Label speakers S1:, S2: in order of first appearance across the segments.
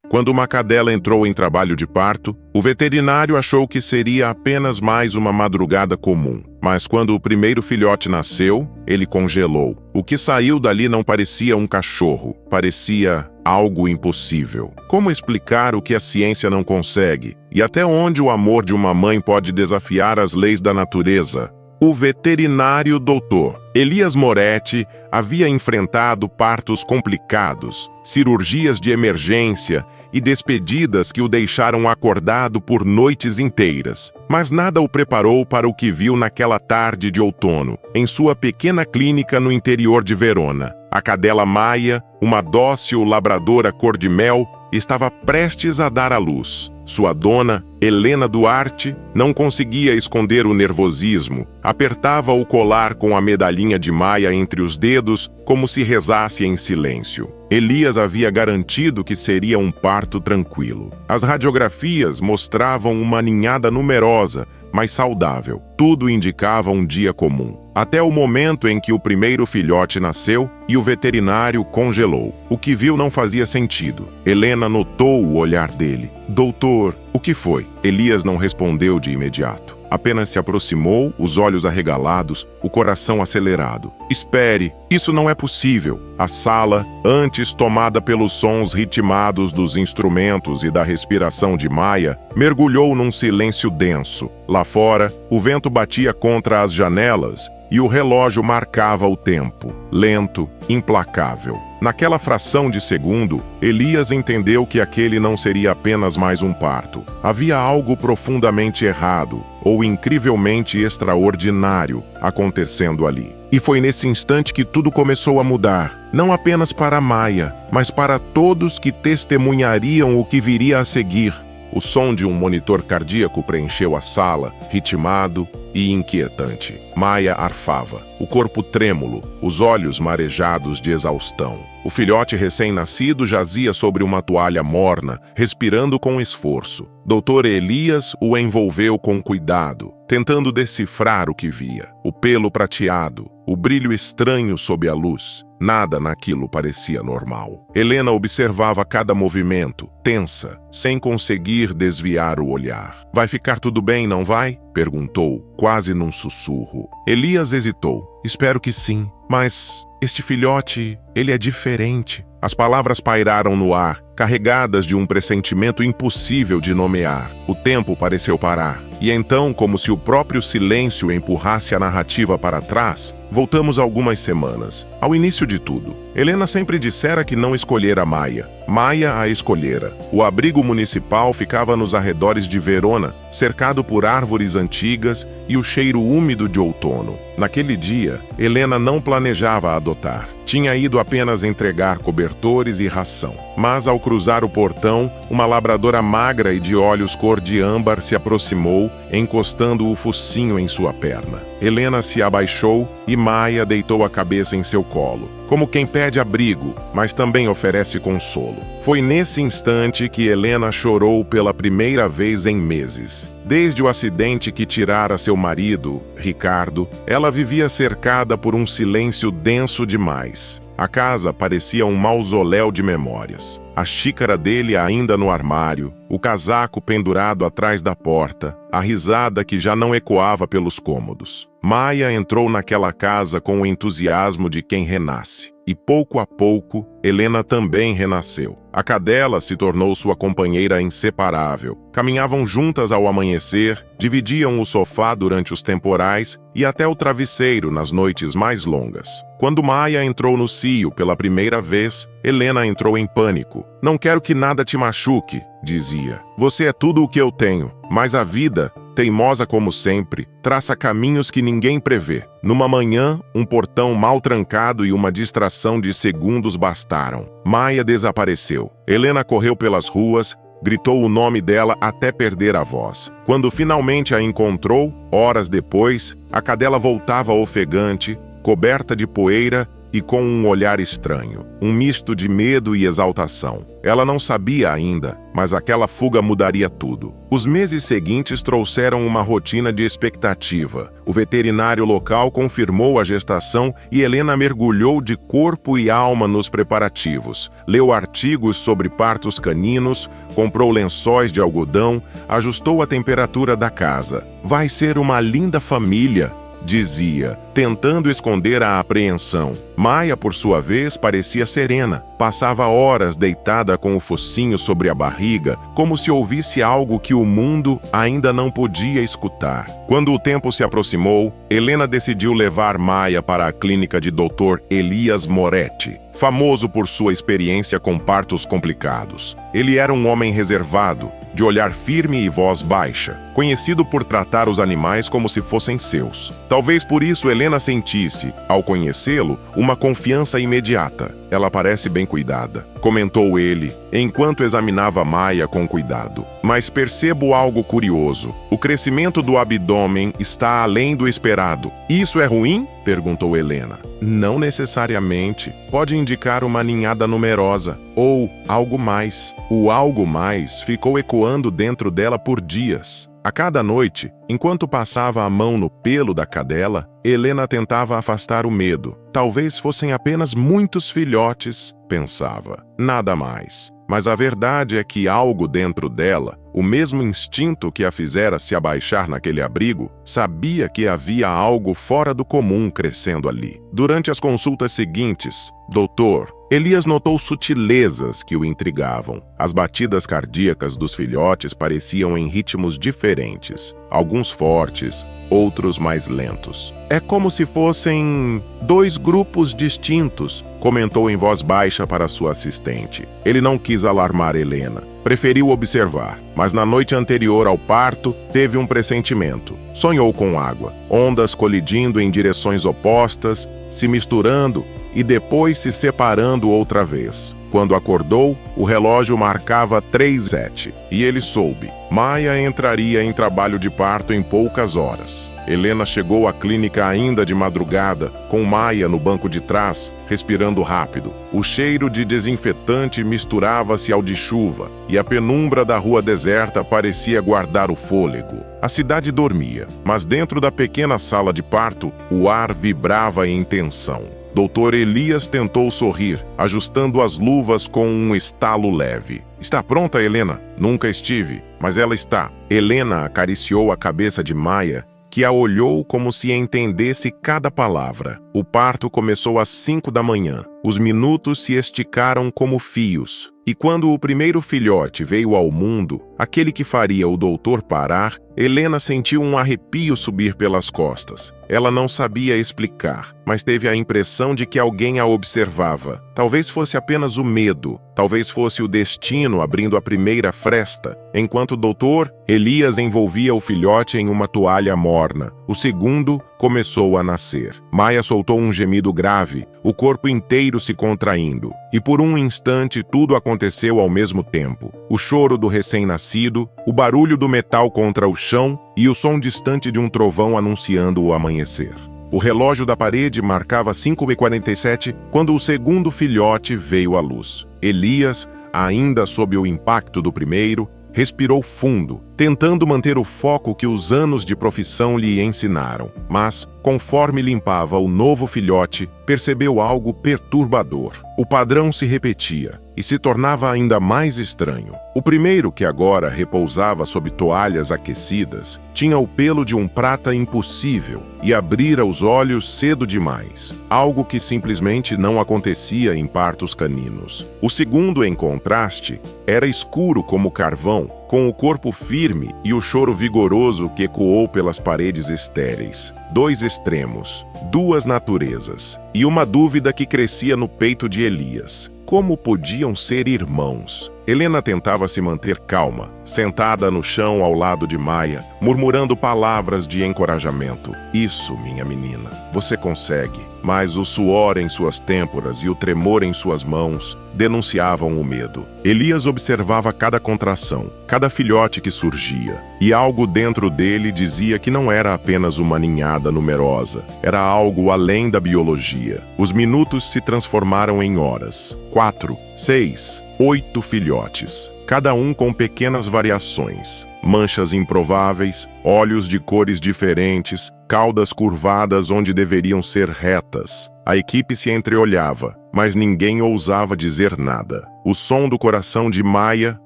S1: Quando uma cadela entrou em trabalho de parto, o veterinário achou que seria apenas mais uma madrugada comum. Mas quando o primeiro filhote nasceu, ele congelou. O que saiu dali não parecia um cachorro, parecia algo impossível. Como explicar o que a ciência não consegue? E até onde o amor de uma mãe pode desafiar as leis da natureza? O veterinário doutor Elias Moretti havia enfrentado partos complicados, cirurgias de emergência e despedidas que o deixaram acordado por noites inteiras. Mas nada o preparou para o que viu naquela tarde de outono, em sua pequena clínica no interior de Verona. A cadela Maia, uma dócil labradora cor-de-mel, estava prestes a dar à luz. Sua dona, Helena Duarte, não conseguia esconder o nervosismo. Apertava o colar com a medalhinha de Maia entre os dedos, como se rezasse em silêncio. Elias havia garantido que seria um parto tranquilo. As radiografias mostravam uma ninhada numerosa, mas saudável. Tudo indicava um dia comum. Até o momento em que o primeiro filhote nasceu e o veterinário congelou. O que viu não fazia sentido. Helena notou o olhar dele. Doutor, o que foi? Elias não respondeu de imediato. Apenas se aproximou, os olhos arregalados, o coração acelerado. Espere, isso não é possível. A sala, antes tomada pelos sons ritmados dos instrumentos e da respiração de Maia, mergulhou num silêncio denso. Lá fora, o vento batia contra as janelas e o relógio marcava o tempo, lento, implacável. Naquela fração de segundo, Elias entendeu que aquele não seria apenas mais um parto. Havia algo profundamente errado, ou incrivelmente extraordinário, acontecendo ali. E foi nesse instante que tudo começou a mudar, não apenas para Maia, mas para todos que testemunhariam o que viria a seguir. O som de um monitor cardíaco preencheu a sala, ritmado e inquietante. Maia arfava, o corpo trêmulo, os olhos marejados de exaustão. O filhote recém-nascido jazia sobre uma toalha morna, respirando com esforço. Dr. Elias o envolveu com cuidado, tentando decifrar o que via. O pelo prateado, o brilho estranho sob a luz. Nada naquilo parecia normal. Helena observava cada movimento, tensa, sem conseguir desviar o olhar. Vai ficar tudo bem, não vai? Perguntou, quase num sussurro. Elias hesitou. Espero que sim, mas este filhote, ele é diferente. As palavras pairaram no ar, carregadas de um pressentimento impossível de nomear. O tempo pareceu parar. E então, como se o próprio silêncio empurrasse a narrativa para trás, voltamos algumas semanas. Ao início de tudo, Helena sempre dissera que não escolhera Maia. Maia a escolhera. O abrigo municipal ficava nos arredores de Verona, cercado por árvores antigas e o cheiro úmido de outono. Naquele dia, Helena não planejava adotar. Tinha ido apenas entregar cobertores e ração. Mas ao cruzar o portão, uma labradora magra e de olhos cor de âmbar se aproximou, encostando o focinho em sua perna. Helena se abaixou e Maia deitou a cabeça em seu colo, como quem pede abrigo, mas também oferece consolo. Foi nesse instante que Helena chorou pela primeira vez em meses. Desde o acidente que tirara seu marido, Ricardo, ela vivia cercada por um silêncio denso demais. A casa parecia um mausoléu de memórias. A xícara dele ainda no armário, o casaco pendurado atrás da porta, a risada que já não ecoava pelos cômodos. Maia entrou naquela casa com o entusiasmo de quem renasce. E pouco a pouco, Helena também renasceu. A cadela se tornou sua companheira inseparável. Caminhavam juntas ao amanhecer, dividiam o sofá durante os temporais e até o travesseiro nas noites mais longas. Quando Maia entrou no cio pela primeira vez, Helena entrou em pânico. Não quero que nada te machuque, dizia. Você é tudo o que eu tenho, mas a vida, teimosa como sempre, traça caminhos que ninguém prevê. Numa manhã, um portão mal trancado e uma distração de segundos bastaram. Maia desapareceu. Helena correu pelas ruas, gritou o nome dela até perder a voz. Quando finalmente a encontrou, horas depois, a cadela voltava ofegante, coberta de poeira e com um olhar estranho, um misto de medo e exaltação. Ela não sabia ainda, mas aquela fuga mudaria tudo. Os meses seguintes trouxeram uma rotina de expectativa. O veterinário local confirmou a gestação e Helena mergulhou de corpo e alma nos preparativos. Leu artigos sobre partos caninos, comprou lençóis de algodão, ajustou a temperatura da casa. Vai ser uma linda família, dizia, tentando esconder a apreensão. Maia, por sua vez, parecia serena. Passava horas deitada com o focinho sobre a barriga, como se ouvisse algo que o mundo ainda não podia escutar. Quando o tempo se aproximou, Helena decidiu levar Maia para a clínica de Dr. Elias Moretti, famoso por sua experiência com partos complicados. Ele era um homem reservado, de olhar firme e voz baixa, conhecido por tratar os animais como se fossem seus. Talvez por isso Helena sentisse, ao conhecê-lo, uma confiança imediata. Ela parece bem cuidada, comentou ele, enquanto examinava Maia com cuidado. Mas percebo algo curioso. O crescimento do abdômen está além do esperado. Isso é ruim? Perguntou Helena. Não necessariamente. Pode indicar uma ninhada numerosa, ou algo mais. O algo mais ficou ecoando dentro dela por dias. A cada noite, enquanto passava a mão no pelo da cadela, Helena tentava afastar o medo. Talvez fossem apenas muitos filhotes, pensava. Nada mais. Mas a verdade é que algo dentro dela, o mesmo instinto que a fizera se abaixar naquele abrigo, sabia que havia algo fora do comum crescendo ali. Durante as consultas seguintes, Dr. Elias notou sutilezas que o intrigavam. As batidas cardíacas dos filhotes pareciam em ritmos diferentes, alguns fortes, outros mais lentos. É como se fossem dois grupos distintos, comentou em voz baixa para sua assistente. Ele não quis alarmar Helena. Preferiu observar, mas na noite anterior ao parto, teve um pressentimento. Sonhou com água, ondas colidindo em direções opostas, se misturando e depois se separando outra vez. Quando acordou, o relógio marcava 3:07 e ele soube. Maia entraria em trabalho de parto em poucas horas. Helena chegou à clínica ainda de madrugada, com Maia no banco de trás, respirando rápido. O cheiro de desinfetante misturava-se ao de chuva, e a penumbra da rua deserta parecia guardar o fôlego. A cidade dormia, mas dentro da pequena sala de parto, o ar vibrava em tensão. Dr. Elias tentou sorrir, ajustando as luvas com um estalo leve. Está pronta, Helena? Nunca estive, mas ela está. Helena acariciou a cabeça de Maia, que a olhou como se entendesse cada palavra. O parto começou às 5 da manhã. Os minutos se esticaram como fios. E quando o primeiro filhote veio ao mundo, aquele que faria o doutor parar, Helena sentiu um arrepio subir pelas costas. Ela não sabia explicar, mas teve a impressão de que alguém a observava. Talvez fosse apenas o medo, talvez fosse o destino abrindo a primeira fresta, enquanto o doutor Elias envolvia o filhote em uma toalha morna. O segundo começou a nascer. Maia soltou um gemido grave, o corpo inteiro se contraindo. E por um instante tudo aconteceu ao mesmo tempo. O choro do recém-nascido, o barulho do metal contra o chão e o som distante de um trovão anunciando o amanhecer. O relógio da parede marcava 5:47 quando o segundo filhote veio à luz. Elias, ainda sob o impacto do primeiro, respirou fundo, tentando manter o foco que os anos de profissão lhe ensinaram. Mas, conforme limpava o novo filhote, percebeu algo perturbador. O padrão se repetia e se tornava ainda mais estranho. O primeiro, que agora repousava sob toalhas aquecidas, tinha o pelo de um prata impossível e abrira os olhos cedo demais, algo que simplesmente não acontecia em partos caninos. O segundo, em contraste, era escuro como carvão, com o corpo firme e o choro vigoroso que ecoou pelas paredes estéreis. Dois extremos, duas naturezas, e uma dúvida que crescia no peito de Elias. Como podiam ser irmãos? Helena tentava se manter calma, sentada no chão ao lado de Maia, murmurando palavras de encorajamento. Isso, minha menina, você consegue. mas o suor em suas têmporas e o tremor em suas mãos denunciavam o medo. Elias observava cada contração, cada filhote que surgia, e algo dentro dele dizia que não era apenas uma ninhada numerosa, era algo além da biologia. Os minutos se transformaram em horas. 4, 6, 8 filhotes, cada um com pequenas variações, manchas improváveis, olhos de cores diferentes, caudas curvadas onde deveriam ser retas. A equipe se entreolhava, mas ninguém ousava dizer nada. O som do coração de Maia,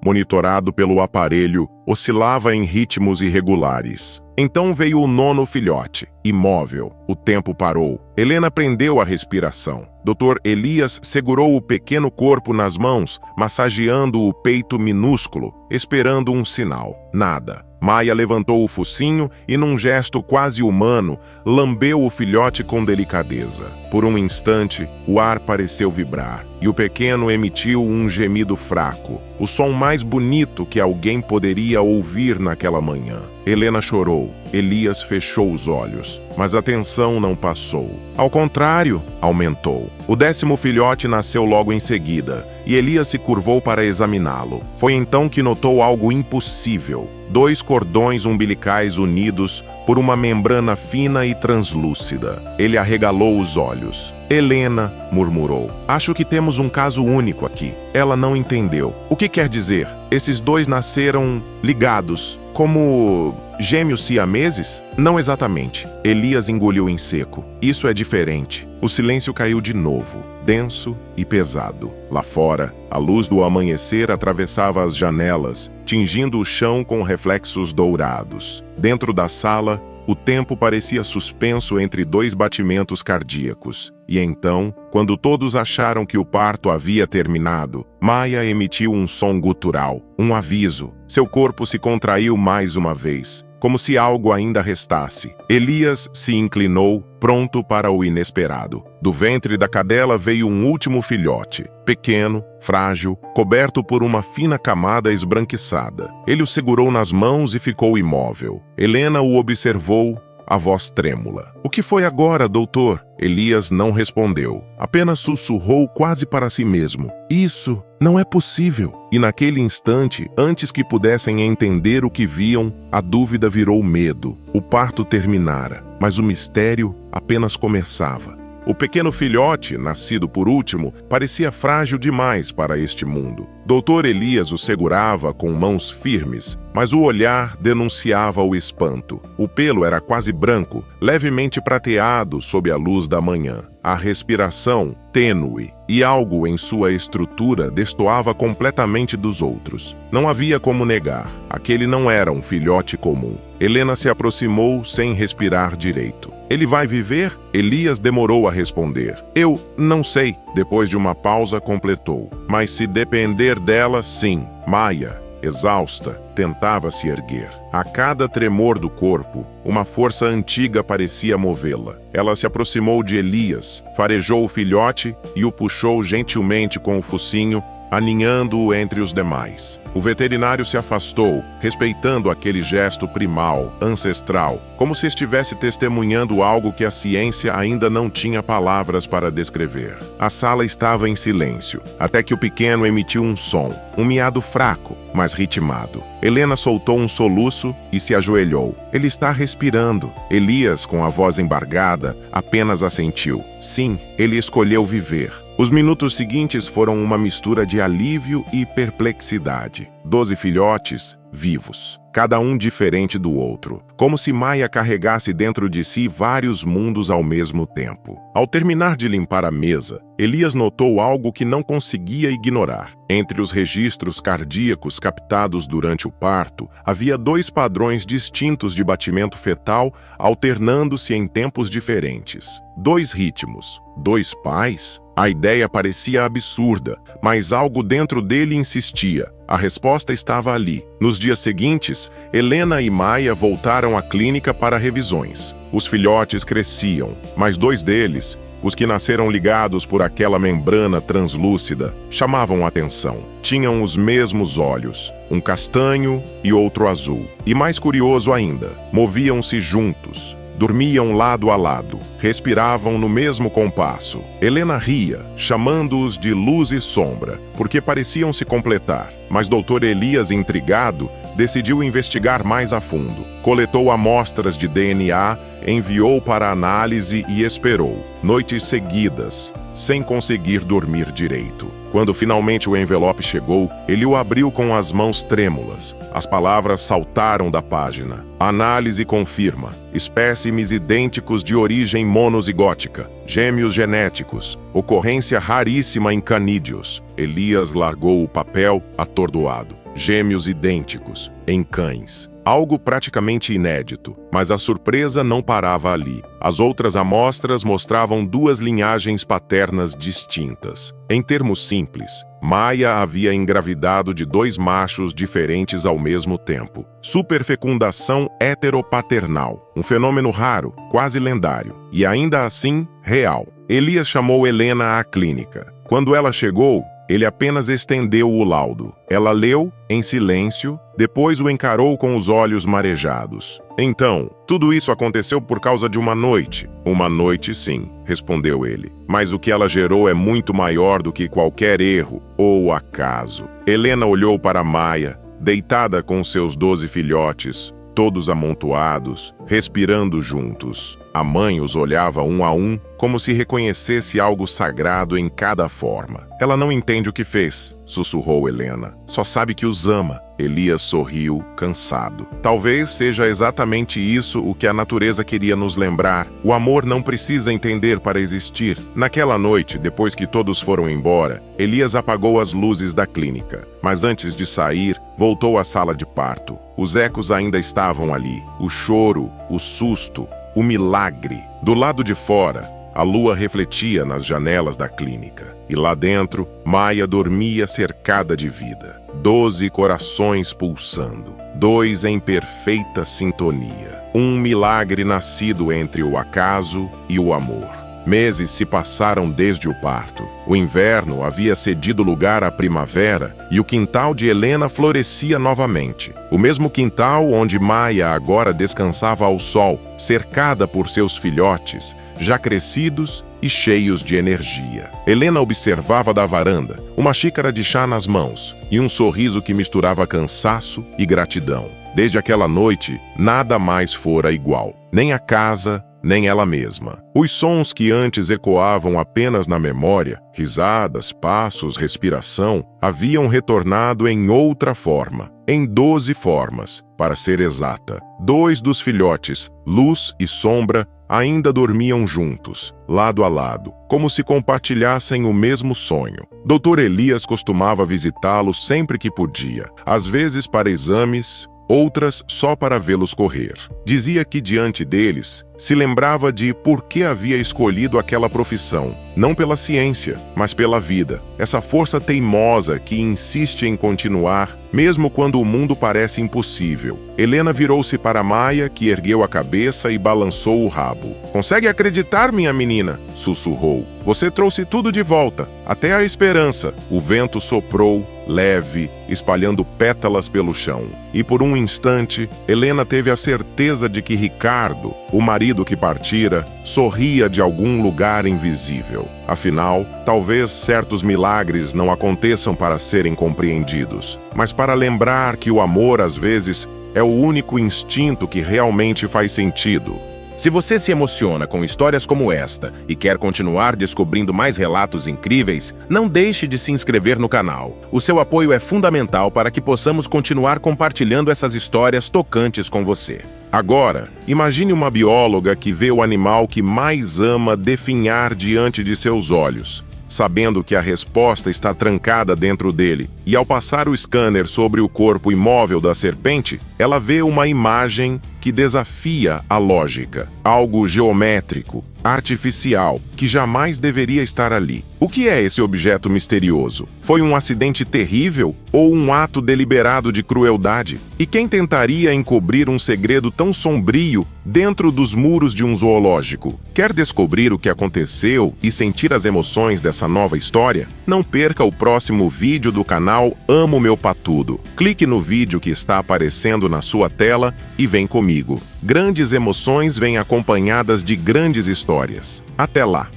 S1: monitorado pelo aparelho, oscilava em ritmos irregulares. Então veio o 9º filhote, imóvel. O tempo parou. Helena prendeu a respiração. Dr. Elias segurou o pequeno corpo nas mãos, massageando o peito minúsculo, esperando um sinal. Nada. Maia levantou o focinho e, num gesto quase humano, lambeu o filhote com delicadeza. Por um instante, o ar pareceu vibrar, e o pequeno emitiu um gemido fraco, o som mais bonito que alguém poderia ouvir naquela manhã. Helena chorou. Elias fechou os olhos, mas a tensão não passou. Ao contrário, aumentou. O 10º filhote nasceu logo em seguida, e Elias se curvou para examiná-lo. Foi então que notou algo impossível. 2 cordões umbilicais unidos por uma membrana fina e translúcida. Ele arregalou os olhos. Helena murmurou. Acho que temos um caso único aqui. Ela não entendeu. O que quer dizer? Esses 2 nasceram ligados, como gêmeos siameses? Não exatamente. Elias engoliu em seco. Isso é diferente. O silêncio caiu de novo, denso e pesado. Lá fora, a luz do amanhecer atravessava as janelas, tingindo o chão com reflexos dourados. Dentro da sala, o tempo parecia suspenso entre 2 batimentos cardíacos. E então, quando todos acharam que o parto havia terminado, Maia emitiu um som gutural, um aviso. Seu corpo se contraiu mais uma vez, como se algo ainda restasse. Elias se inclinou, pronto para o inesperado. Do ventre da cadela veio um último filhote, pequeno, frágil, coberto por uma fina camada esbranquiçada. Ele o segurou nas mãos e ficou imóvel. Helena o observou, a voz trêmula. "O que foi agora, doutor?" Elias não respondeu. Apenas sussurrou quase para si mesmo. "Isso não é possível." E naquele instante, antes que pudessem entender o que viam, a dúvida virou medo. O parto terminara, mas o mistério apenas começava. O pequeno filhote, nascido por último, parecia frágil demais para este mundo. Dr. Elias o segurava com mãos firmes, mas o olhar denunciava o espanto. O pelo era quase branco, levemente prateado sob a luz da manhã. A respiração, tênue, e algo em sua estrutura destoava completamente dos outros. Não havia como negar, aquele não era um filhote comum. Helena se aproximou sem respirar direito. "Ele vai viver?" Elias demorou a responder. "Eu não sei." Depois de uma pausa, completou. "Mas se depender dela, sim." Maia, exausta, tentava se erguer. A cada tremor do corpo, uma força antiga parecia movê-la. Ela se aproximou de Elias, farejou o filhote e o puxou gentilmente com o focinho, aninhando-o entre os demais. O veterinário se afastou, respeitando aquele gesto primal, ancestral, como se estivesse testemunhando algo que a ciência ainda não tinha palavras para descrever. A sala estava em silêncio, até que o pequeno emitiu um som, um miado fraco, mas ritmado. Helena soltou um soluço e se ajoelhou. "Ele está respirando." Elias, com a voz embargada, apenas assentiu. Sim, ele escolheu viver. Os minutos seguintes foram uma mistura de alívio e perplexidade. 12 filhotes vivos, cada um diferente do outro, como se Maia carregasse dentro de si vários mundos ao mesmo tempo. Ao terminar de limpar a mesa, Elias notou algo que não conseguia ignorar. Entre os registros cardíacos captados durante o parto, havia 2 padrões distintos de batimento fetal, alternando-se em tempos diferentes. 2 ritmos, 2 pais? A ideia parecia absurda, mas algo dentro dele insistia. A resposta estava ali. Nos dias seguintes, Helena e Maia voltaram à clínica para revisões. Os filhotes cresciam, mas 2 deles, os que nasceram ligados por aquela membrana translúcida, chamavam a atenção. Tinham os mesmos olhos, um castanho e outro azul. E mais curioso ainda, moviam-se juntos. Dormiam lado a lado, respiravam no mesmo compasso. Helena ria, chamando-os de luz e sombra, porque pareciam se completar. Mas Dr. Elias, intrigado, decidiu investigar mais a fundo. Coletou amostras de DNA, enviou para análise e esperou, noites seguidas, sem conseguir dormir direito. Quando finalmente o envelope chegou, ele o abriu com as mãos trêmulas. As palavras saltaram da página. Análise confirma: espécimes idênticos de origem monozigótica, gêmeos genéticos, ocorrência raríssima em canídeos. Elias largou o papel, atordoado. Gêmeos idênticos, em cães. Algo praticamente inédito, mas a surpresa não parava ali. As outras amostras mostravam duas linhagens paternas distintas. Em termos simples, Maia havia engravidado de dois machos diferentes ao mesmo tempo. Superfecundação heteropaternal, um fenômeno raro, quase lendário, e ainda assim, real. Elias chamou Helena à clínica. Quando ela chegou, ele apenas estendeu o laudo. Ela leu, em silêncio, depois o encarou com os olhos marejados. Então, tudo isso aconteceu por causa de uma noite. Uma noite, sim, respondeu ele. Mas o que ela gerou é muito maior do que qualquer erro ou acaso. Helena olhou para Maia, deitada com seus 12 filhotes, todos amontoados, respirando juntos. A mãe os olhava um a um, como se reconhecesse algo sagrado em cada forma. Ela não entende o que fez, sussurrou Helena. Só sabe que os ama. Elias sorriu, cansado. Talvez seja exatamente isso o que a natureza queria nos lembrar. O amor não precisa entender para existir. Naquela noite, depois que todos foram embora, Elias apagou as luzes da clínica. Mas antes de sair, voltou à sala de parto. Os ecos ainda estavam ali. O choro, o susto, o milagre. Do lado de fora, a lua refletia nas janelas da clínica. E lá dentro, Maia dormia cercada de vida. 12 corações pulsando. 2 em perfeita sintonia. Um milagre nascido entre o acaso e o amor. Meses se passaram desde o parto. O inverno havia cedido lugar à primavera e o quintal de Helena florescia novamente. O mesmo quintal onde Maia agora descansava ao sol, cercada por seus filhotes, já crescidos e cheios de energia. Helena observava da varanda, uma xícara de chá nas mãos e um sorriso que misturava cansaço e gratidão. Desde aquela noite, nada mais fora igual. Nem a casa, nem ela mesma. Os sons que antes ecoavam apenas na memória, risadas, passos, respiração, haviam retornado em outra forma, em 12 formas, para ser exata. 2 dos filhotes, Luz e Sombra, ainda dormiam juntos, lado a lado, como se compartilhassem o mesmo sonho. Dr. Elias costumava visitá-los sempre que podia, às vezes para exames, outras só para vê-los correr. Dizia que diante deles, se lembrava de por que havia escolhido aquela profissão, não pela ciência, mas pela vida. Essa força teimosa que insiste em continuar, mesmo quando o mundo parece impossível. Helena virou-se para Maia, que ergueu a cabeça e balançou o rabo. "Consegue acreditar, minha menina?" sussurrou. "Você trouxe tudo de volta, até a esperança." O vento soprou, leve, espalhando pétalas pelo chão. E por um instante, Helena teve a certeza de que Ricardo, o marido que partira, sorria de algum lugar invisível. Afinal, talvez certos milagres não aconteçam para serem compreendidos, mas para lembrar que o amor, às vezes, é o único instinto que realmente faz sentido.
S2: Se você se emociona com histórias como esta e quer continuar descobrindo mais relatos incríveis, não deixe de se inscrever no canal. O seu apoio é fundamental para que possamos continuar compartilhando essas histórias tocantes com você.
S1: Agora, imagine uma bióloga que vê o animal que mais ama definhar diante de seus olhos, sabendo que a resposta está trancada dentro dele, e ao passar o scanner sobre o corpo imóvel da serpente, ela vê uma imagem que desafia a lógica, algo geométrico, artificial, que jamais deveria estar ali. O que é esse objeto misterioso? Foi um acidente terrível ou um ato deliberado de crueldade? E quem tentaria encobrir um segredo tão sombrio dentro dos muros de um zoológico? Quer descobrir o que aconteceu e sentir as emoções dessa nova história? Não perca o próximo vídeo do canal Amo Meu Patudo. Clique no vídeo que está aparecendo na sua tela e vem comigo. Grandes emoções vêm acompanhadas de grandes histórias. Até lá!